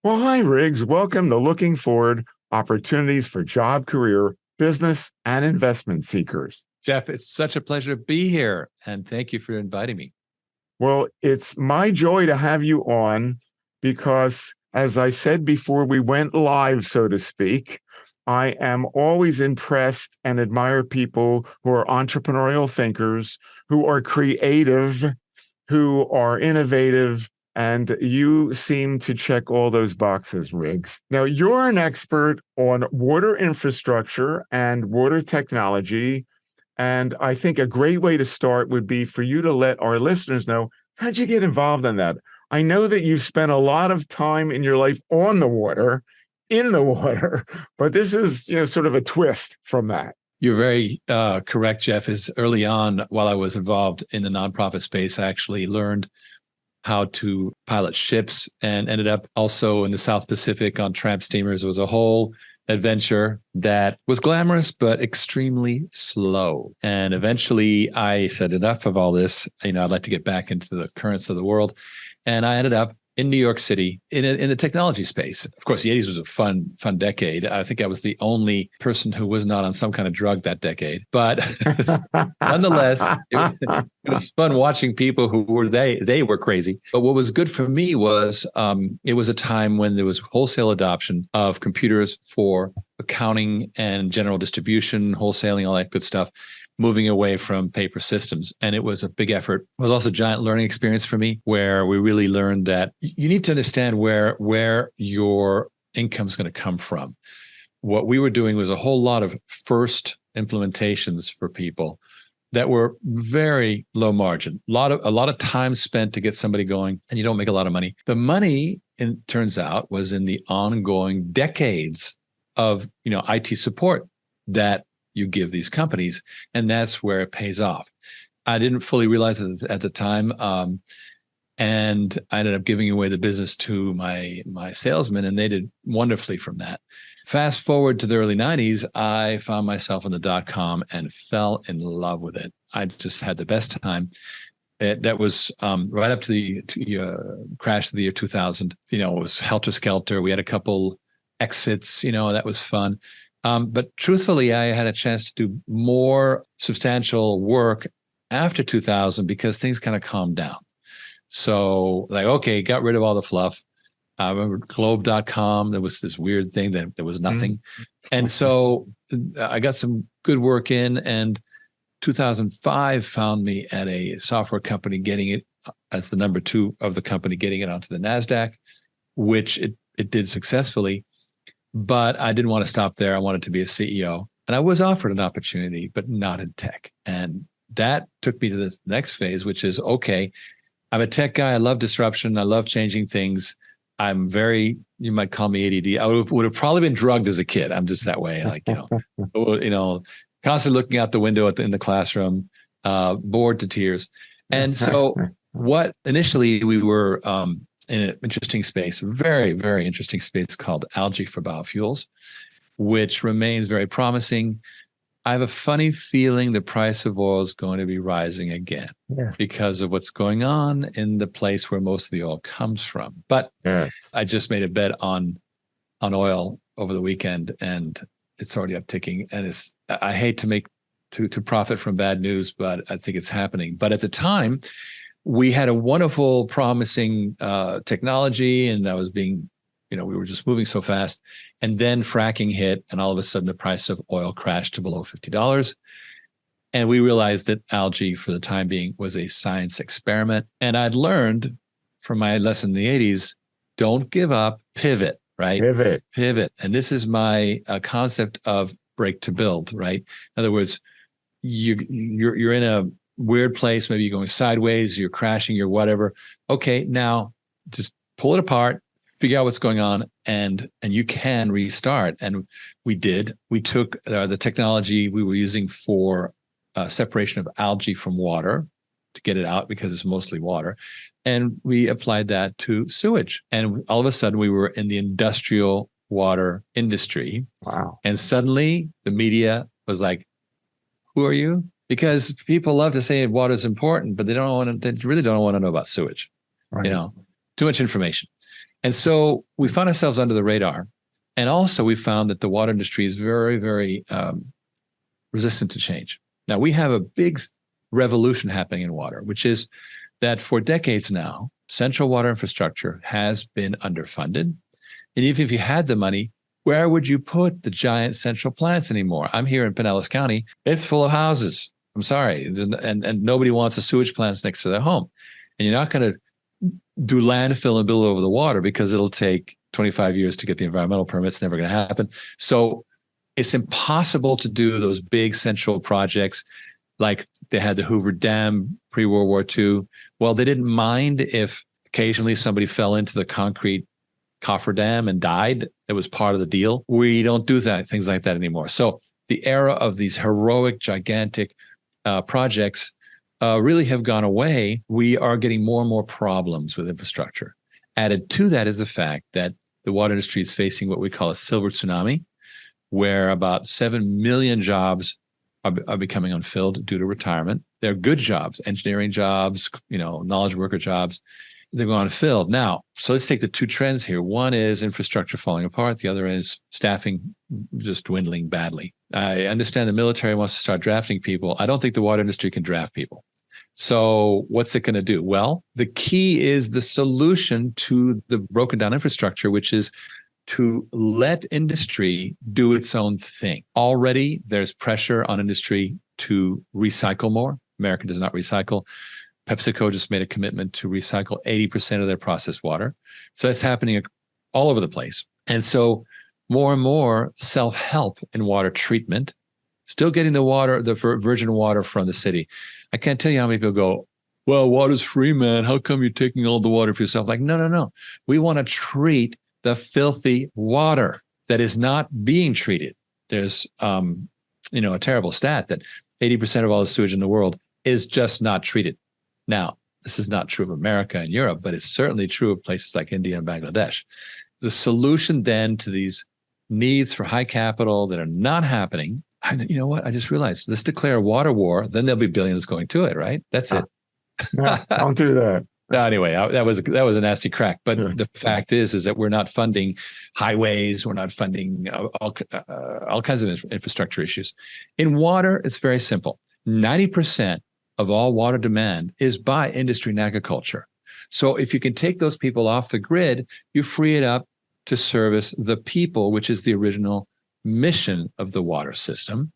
Well, hi, Riggs. Welcome to Looking Forward Opportunities for Job, Career, Business, and Investment Seekers. Jeff, it's such a pleasure to be here, and thank you for inviting me. Well, it's my joy to have you on because, as I said before we went live, so to speak, I am always impressed and admire people who are entrepreneurial thinkers, who are creative, who are innovative, and you seem to check all those boxes, Riggs. Now, you're an expert on water infrastructure and water technology. And I think a great way to start would be for you to let our listeners know, how'd you get involved in that? I know that you've spent a lot of time in your life on the water, in the water, but this is, sort of a twist from that. You're very correct, Jeff. Is early on, while I was involved in the nonprofit space, I actually learned how to pilot ships and ended up also in the South Pacific on tramp steamers. It was a whole adventure that was glamorous, but extremely slow. And eventually I said, enough of all this. I'd like to get back into the currents of the world. And I ended up in New York City in the technology space. Of course, the 80s was a fun decade. I think I was the only person who was not on some kind of drug that decade. But nonetheless, it was fun watching people who were, they were crazy. But what was good for me was it was a time when there was wholesale adoption of computers for accounting and general distribution, wholesaling, all that good stuff, moving away from paper systems. And it was a big effort. It was also a giant learning experience for me, where we really learned that you need to understand where your income is going to come from. What we were doing was a whole lot of first implementations for people that were very low margin, a lot of time spent to get somebody going, and you don't make a lot of money. The money, it turns out, was in the ongoing decades of IT support that you give these companies, and that's where it pays off. I didn't fully realize it at the time, and I ended up giving away the business to my salesmen, and they did wonderfully from that. Fast forward to the early 90s, I found myself in the .com and fell in love with it. I just had the best time. That was right up to the crash of the year 2000. It was helter-skelter. We had a couple exits, that was fun. But truthfully, I had a chance to do more substantial work after 2000 because things kind of calmed down. So okay, got rid of all the fluff. I remember globe.com. There was this weird thing that there was nothing. And so I got some good work in, and 2005 found me at a software company getting it as the number 2 of the company, getting it onto the NASDAQ, which it did successfully. But I didn't want to stop there. I wanted to be a CEO. And I was offered an opportunity, but not in tech. And that took me to the next phase, which is, okay, I'm a tech guy. I love disruption. I love changing things. I'm very, you might call me ADD. I would have probably been drugged as a kid. I'm just that way. Constantly looking out the window in the classroom, bored to tears. And so what initially we were in an interesting space, very, very interesting space called algae for biofuels, which remains very promising. I have a funny feeling the price of oil is going to be rising again because of what's going on in the place where most of the oil comes from. But I just made a bet on oil over the weekend, and it's already upticking. And I hate to profit from bad news, but I think it's happening. But at the time, we had a wonderful, promising technology, and that was being, we were just moving so fast. And then fracking hit, and all of a sudden the price of oil crashed to below $50. And we realized that algae, for the time being, was a science experiment. And I'd learned from my lesson in the 80s, don't give up, pivot, right? Pivot. And this is my concept of break to build, right? In other words, you're in a weird place, maybe you're going sideways, you're crashing, you're whatever. Okay, now just pull it apart, figure out what's going on, and you can restart. And we did. We took the technology we were using for separation of algae from water to get it out, because it's mostly water, and we applied that to sewage. And all of a sudden we were in the industrial water industry. Wow. And suddenly the media was like, who are you? Because people love to say water is important, but they really don't want to know about sewage. Right. Too much information. And so we found ourselves under the radar. And also we found that the water industry is very, very resistant to change. Now we have a big revolution happening in water, which is that for decades now, central water infrastructure has been underfunded. And even if you had the money, where would you put the giant central plants anymore? I'm here in Pinellas County. It's full of houses. I'm sorry. And nobody wants a sewage plants next to their home. And you're not going to do landfill and build over the water because it'll take 25 years to get the environmental permits. Never going to happen. So it's impossible to do those big central projects like they had the Hoover Dam pre-World War II. Well, they didn't mind if occasionally somebody fell into the concrete cofferdam and died. It was part of the deal. We don't do that, things like that anymore. So the era of these heroic, gigantic projects really have gone away. We are getting more and more problems with infrastructure. Added to that is the fact that the water industry is facing what we call a silver tsunami, where about 7 million jobs are becoming unfilled due to retirement. They're good jobs, engineering jobs, knowledge worker jobs. They're going unfilled. Now, so let's take the two trends here. One is infrastructure falling apart. The other is staffing just dwindling badly. I understand the military wants to start drafting people. I don't think the water industry can draft people. So what's it going to do? Well, the key is the solution to the broken down infrastructure, which is to let industry do its own thing. Already, there's pressure on industry to recycle more. America does not recycle. PepsiCo just made a commitment to recycle 80% of their processed water. So that's happening all over the place. And so more and more self-help in water treatment, still getting the water, the virgin water from the city. I can't tell you how many people go, well, water's free, man. How come you're taking all the water for yourself? Like, no. We want to treat the filthy water that is not being treated. There's, a terrible stat that 80% of all the sewage in the world is just not treated. Now, this is not true of America and Europe, but it's certainly true of places like India and Bangladesh. The solution then to these needs for high capital that are not happening, you know what? I just realized, let's declare a water war, then there'll be billions going to it, right? That's it. No, don't do that. Anyway, that was a nasty crack. But the fact is that we're not funding highways. We're not funding all kinds of infrastructure issues. In water, it's very simple. 90% of all water demand is by industry and agriculture. So if you can take those people off the grid, you free it up to service the people, which is the original mission of the water system.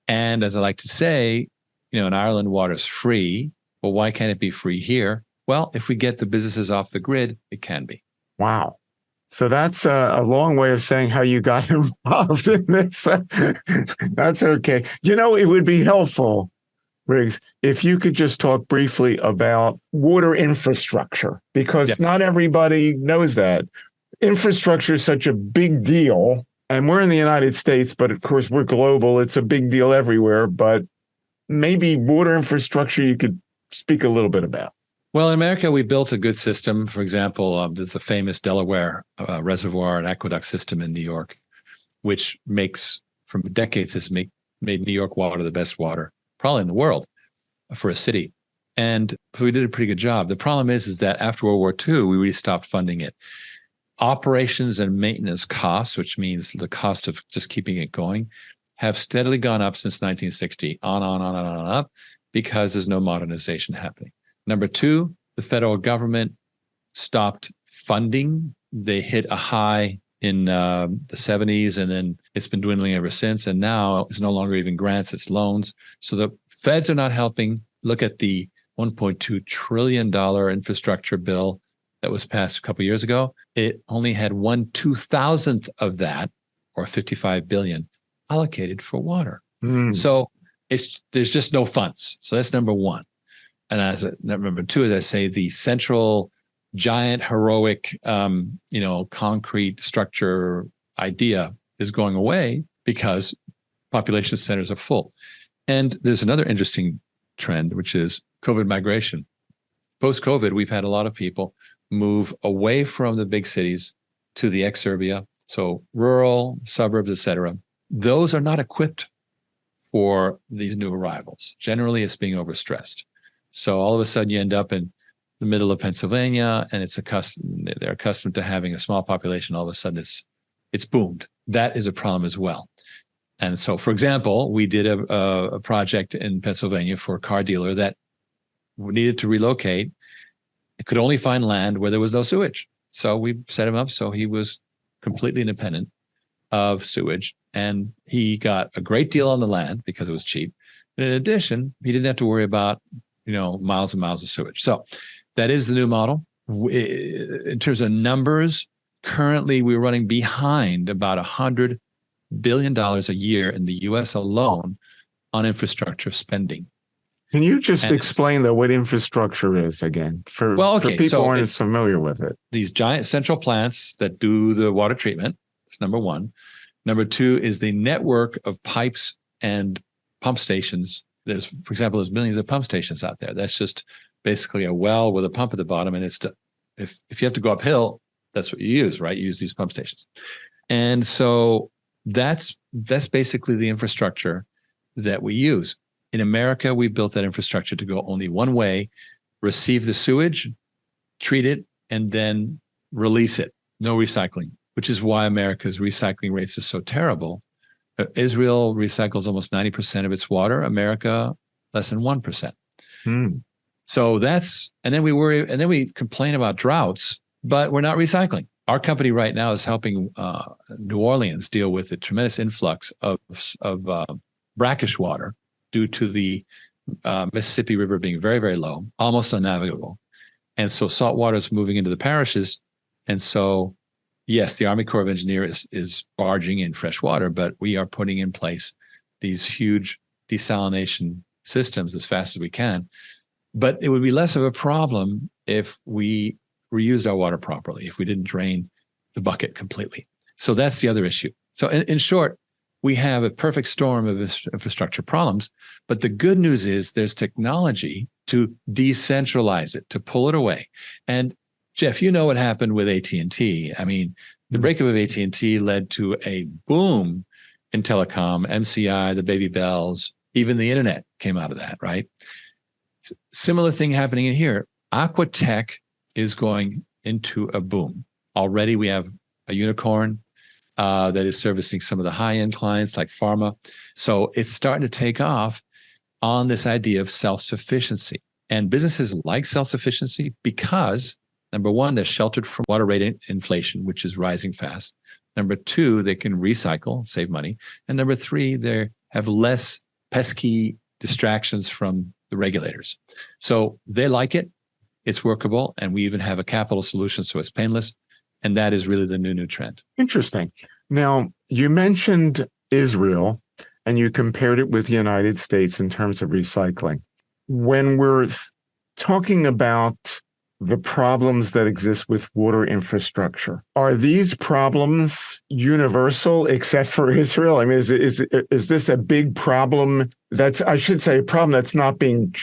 And as I like to say, in Ireland, water's free. Well, why can't it be free here? Well, if we get the businesses off the grid, it can be. Wow. So that's a long way of saying how you got involved in this. That's okay. It would be helpful, Riggs, if you could just talk briefly about water infrastructure, because not everybody knows that. Infrastructure is such a big deal, and we're in the United States, but of course we're global. It's a big deal everywhere, but maybe water infrastructure you could speak a little bit about. Well, in America, we built a good system. For example, there's the famous Delaware Reservoir and aqueduct system in New York, which from decades, has made New York water the best water, probably in the world, for a city. And so we did a pretty good job. The problem is that after World War II, we really stopped funding it. Operations and maintenance costs, which means the cost of just keeping it going, have steadily gone up since 1960, on, up, because there's no modernization happening. Number two, the federal government stopped funding. They hit a high in the 70s, and then it's been dwindling ever since. And now it's no longer even grants, it's loans. So the feds are not helping. Look at the $1.2 trillion infrastructure bill that was passed a couple of years ago. It only had 1/2000th of that, or 55 billion, allocated for water. So there's just no funds. So that's number one. And number two, as I say, the central giant heroic, concrete structure idea is going away because population centers are full. And there's another interesting trend, which is COVID migration. Post-COVID, we've had a lot of people move away from the big cities to the exurbia, so rural, suburbs, et cetera. Those are not equipped for these new arrivals. Generally, it's being overstressed. So all of a sudden, you end up in the middle of Pennsylvania, and they're accustomed to having a small population. All of a sudden, it's boomed. That is a problem as well. And so, for example, we did a project in Pennsylvania for a car dealer that needed to relocate. It could only find land where there was no sewage. So we set him up so he was completely independent of sewage. And he got a great deal on the land because it was cheap. And in addition, he didn't have to worry about, miles and miles of sewage. So that is the new model. In terms of numbers, currently we're running behind about $100 billion a year in the US alone on infrastructure spending. Can you just explain, though, what infrastructure is again for people who aren't familiar with it? These giant central plants that do the water treatment is number one. Number two is the network of pipes and pump stations. For example, there's millions of pump stations out there. That's just basically a well with a pump at the bottom. And if you have to go uphill, that's what you use, right? You use these pump stations. And so that's basically the infrastructure that we use. In America, we built that infrastructure to go only one way: receive the sewage, treat it, and then release it. No recycling, which is why America's recycling rates are so terrible. Israel recycles almost 90% of its water. America, less than 1%. So and then we complain about droughts, but we're not recycling. Our company right now is helping New Orleans deal with a tremendous influx of brackish water due to the Mississippi River being very, very low, almost unnavigable. And so salt water is moving into the parishes. And so, yes, the Army Corps of Engineers is barging in fresh water, but we are putting in place these huge desalination systems as fast as we can. But it would be less of a problem if we reused our water properly, if we didn't drain the bucket completely. So that's the other issue. So in short, we have a perfect storm of infrastructure problems, but the good news is there's technology to decentralize it, to pull it away. And Jeff, you know what happened with AT&T. I mean, the breakup of AT&T led to a boom in telecom, MCI, the baby bells, even the internet came out of that, right? Similar thing happening in here. Aquatech is going into a boom. Already we have a unicorn that is servicing some of the high-end clients like pharma. So it's starting to take off on this idea of self-sufficiency. And businesses like self-sufficiency because, number one, they're sheltered from water rate inflation, which is rising fast. Number two, they can recycle, save money. And number three, they have less pesky distractions from the regulators. So they like it. It's workable. And we even have a capital solution, so it's painless. And that is really the new trend. Interesting. Now, you mentioned Israel, and you compared it with the United States in terms of recycling. When we're talking about the problems that exist with water infrastructure, are these problems universal except for Israel? I mean, is this a big problem I should say, a problem that's not being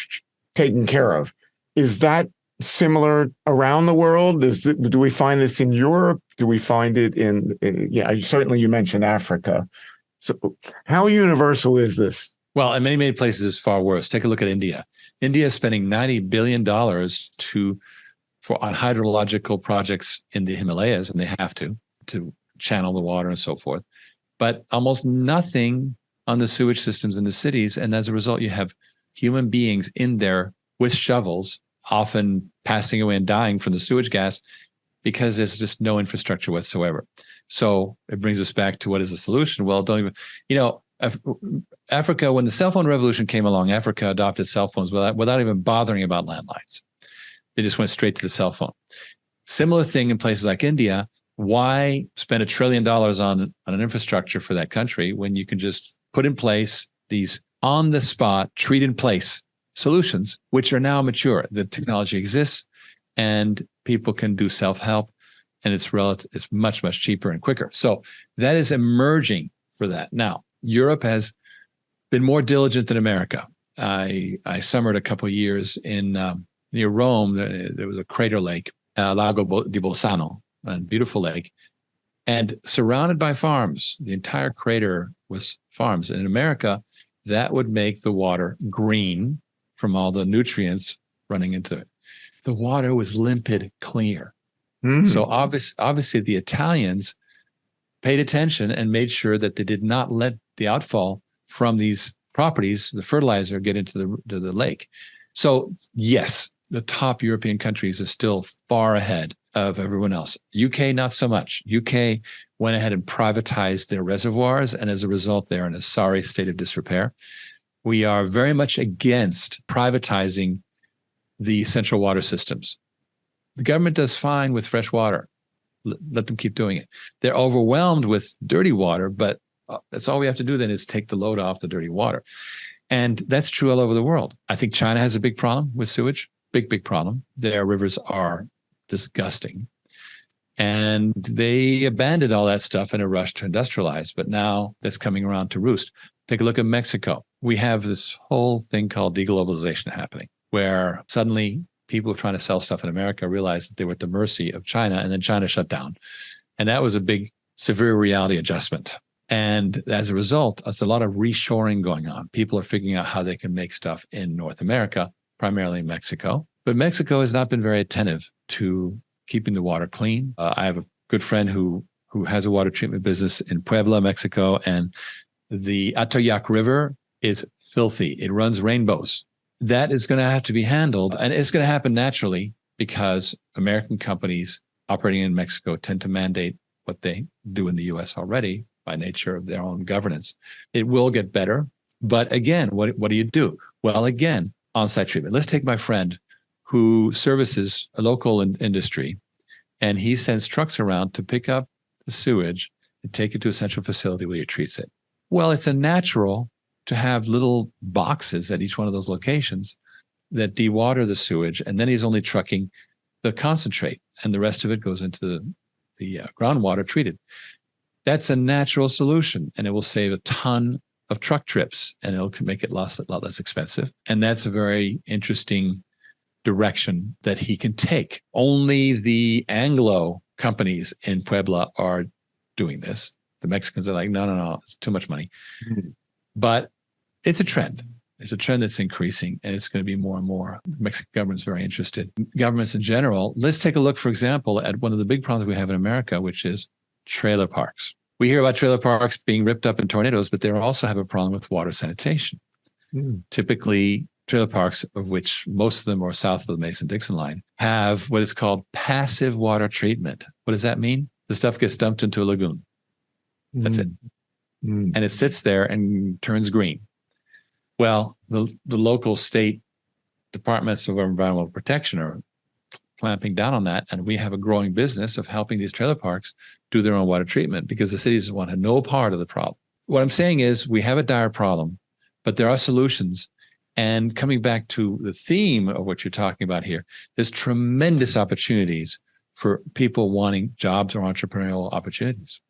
taken care of? Is that similar around the world? Do we find this in Europe? Do we find it certainly you mentioned Africa. So how universal is this? Well, in many places it's far worse. Take a look at India. India is spending $90 billion on hydrological projects in the Himalayas, and they have to channel the water and so forth. But almost nothing on the sewage systems in the cities. And as a result, you have human beings in there with shovels, often passing away and dying from the sewage gas because there's just no infrastructure whatsoever. So it brings us back to what is the solution? Well, Africa, when the cell phone revolution came along, Africa adopted cell phones without even bothering about landlines. They just went straight to the cell phone. Similar thing in places like India. Why spend $1 trillion on an infrastructure for that country when you can just put in place these on-the-spot, treat-in-place solutions, which are now mature? The technology exists, and people can do self-help, and it's much, much cheaper and quicker. So that is emerging for that. Now, Europe has been more diligent than America. I summered a couple of years in near Rome. There was a crater lake, Lago di Bolzano, a beautiful lake, and surrounded by farms. The entire crater was farms. In America, that would make the water green from all the nutrients running into it. the water was limpid, clear. Mm. So obviously the Italians paid attention and made sure that they did not let the outfall from these properties, the fertilizer, get into the lake. So yes, the top European countries are still far ahead of everyone else. UK, not so much. UK went ahead and privatized their reservoirs, and as a result, they're in a sorry state of disrepair. We are very much against privatizing the central water systems. The government does fine with fresh water. Let them keep doing it. They're overwhelmed with dirty water, but that's all we have to do then is take the load off the dirty water. And that's true all over the world. I think China has a big problem with sewage, big problem. Their rivers are disgusting. And they abandoned all that stuff in a rush to industrialize, but now that's coming around to roost. Take a look at Mexico. We have this whole thing called deglobalization happening, where suddenly people trying to sell stuff in America realized that they were at the mercy of China, and then China shut down. And that was a big, severe reality adjustment. And as a result, there's a lot of reshoring going on. People are figuring out how they can make stuff in North America, primarily Mexico. But Mexico has not been very attentive to keeping the water clean. I have a good friend who has a water treatment business in Puebla, Mexico, and the Atoyac River is filthy. It runs rainbows. That is going to have to be handled, and it's going to happen naturally because American companies operating in Mexico tend to mandate what they do in the U.S. already by nature of their own governance. It will get better, but again, what do you do? Well, again, on-site treatment. Let's take my friend who services a local industry, and he sends trucks around to pick up the sewage and take it to a central facility where he treats it. Well, it's a natural to have little boxes at each one of those locations that dewater the sewage, and then he's only trucking the concentrate, and the rest of it goes into the groundwater treated. That's a natural solution, and it will save a ton of truck trips, and it'll make it a lot less expensive. And that's a very interesting direction that he can take. Only the Anglo companies in Puebla are doing this. The Mexicans are like, no, it's too much money. Mm-hmm. But it's a trend. It's a trend that's increasing, and it's going to be more and more. The Mexican government's very interested. Governments in general. Let's take a look, for example, at one of the big problems we have in America, which is trailer parks. We hear about trailer parks being ripped up in tornadoes, but they also have a problem with water sanitation. Typically, trailer parks, of which most of them are south of the Mason-Dixon line, have what is called passive water treatment. What does that mean? The stuff gets dumped into a lagoon. That's it. And it sits there and turns green. Well, the local state departments of environmental protection are clamping down on that. And we have a growing business of helping these trailer parks do their own water treatment because the cities want no part of the problem. What I'm saying is we have a dire problem, but there are solutions. And coming back to the theme of what you're talking about here, there's tremendous opportunities for people wanting jobs or entrepreneurial opportunities.